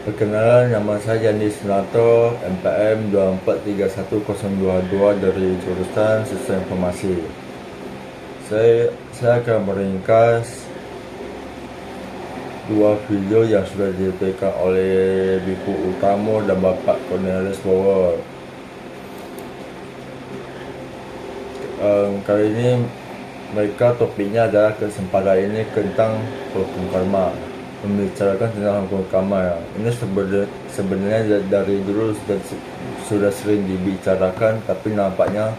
Perkenalan, nama saya Yandi Sunarto, MPM 24310222 dari jurusan Sistem Informasi. Saya akan meringkas dua video yang sudah diberikan oleh Biku Utamo dan Bapak Cornelis Bower. Kali ini mereka topiknya adalah kesempatan ini tentang hukum karma, membicarakan tentang hukum karma. Ini sebenarnya dari dulu sudah sering dibicarakan, tapi nampaknya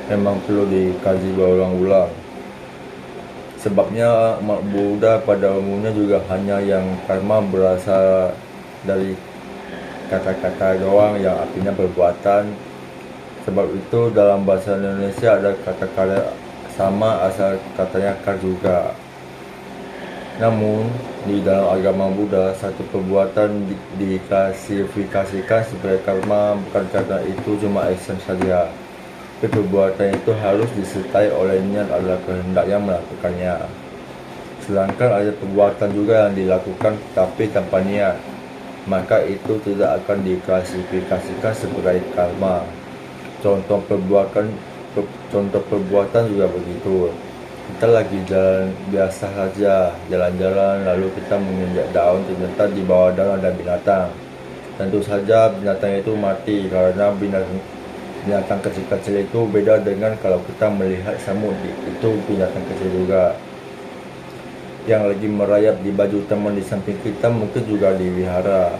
memang perlu dikaji berulang-ulang. Sebabnya umat Buddha pada umumnya juga hanya yang karma berasal dari kata-kata doang yang artinya perbuatan. Sebab itu dalam bahasa Indonesia ada kata-kata sama asal katanya kar juga. Namun di dalam agama Buddha, satu perbuatan diklasifikasikan sebagai karma bukan karena itu cuma action saja. Perbuatan itu harus disertai oleh niat adalah kehendak yang melakukannya. Sedangkan ada perbuatan juga yang dilakukan tapi tanpa niat, maka itu tidak akan diklasifikasikan sebagai karma. Contoh perbuatan juga begitu. Kita lagi jalan biasa saja, jalan-jalan lalu kita menginjak daun, ternyata di bawah daun ada binatang. Tentu saja binatang itu mati karena binatang kecil-kecil itu beda dengan kalau kita melihat semut, itu binatang kecil juga. Yang lagi merayap di baju teman di samping kita mungkin juga dipelihara.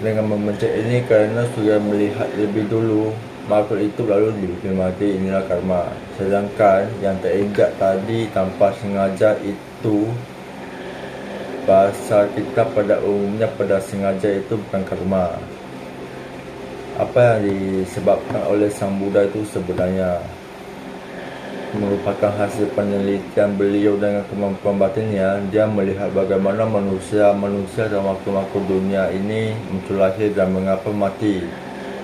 Dengan membenci ini karena sudah melihat lebih dulu makhluk itu lalu dibikin mati, inilah karma. Sedangkan yang terinjak tadi tanpa sengaja itu bahasa kita pada umumnya pada sengaja itu bukan karma. Apa yang disebabkan oleh Sang Buddha itu sebenarnya merupakan hasil penelitian beliau dengan kemampuan batinnya. Dia melihat bagaimana manusia dan makhluk-makhluk dunia ini muncul lahir dan mengapa mati.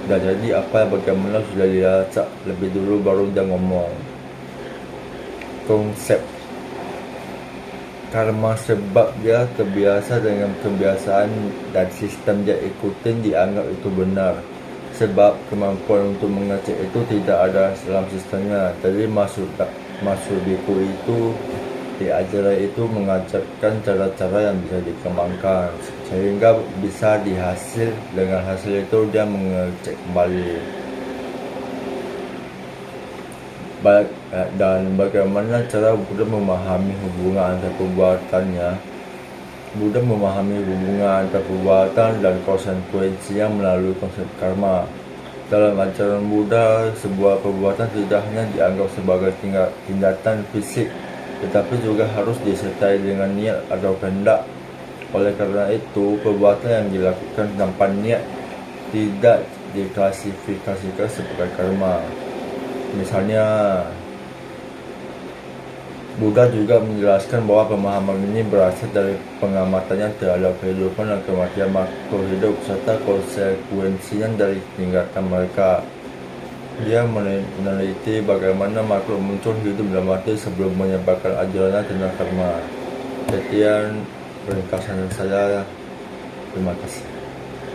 Dan jadi bagaimana sudah dilacak lebih dulu baru dia ngomong. Konsep karma sebab dia terbiasa dengan kebiasaan dan sistem dia ikutin dianggap itu benar. Sebab kemampuan untuk mengecek itu tidak ada dalam sistemnya. Jadi maksud biku itu diajar itu mengajarkan cara-cara yang bisa dikembangkan sehingga bisa dihasil. Dengan hasil itu dia mengecek kembali dan bagaimana cara Buddha memahami hubungan antara perbuatannya. Buddha memahami hubungan antara perbuatan dan konsekuensi yang melalui konsep karma. Dalam ajaran Buddha, sebuah perbuatan tidak hanya dianggap sebagai tindakan fisik, tetapi juga harus disertai dengan niat atau kehendak. Oleh karena itu, perbuatan yang dilakukan tanpa niat tidak diklasifikasikan sebagai karma. Misalnya, Buddha juga menjelaskan bahwa pemahaman ini berasal dari pengamatannya terhadap kehidupan dan kematian makhluk hidup serta konsekuensinya dari tingkatan mereka. Dia meneliti bagaimana makhluk muncul, hidup, dan mati sebelum menyebarkan ajarannya tentang karma. Sekian ringkasan saya. Terima kasih.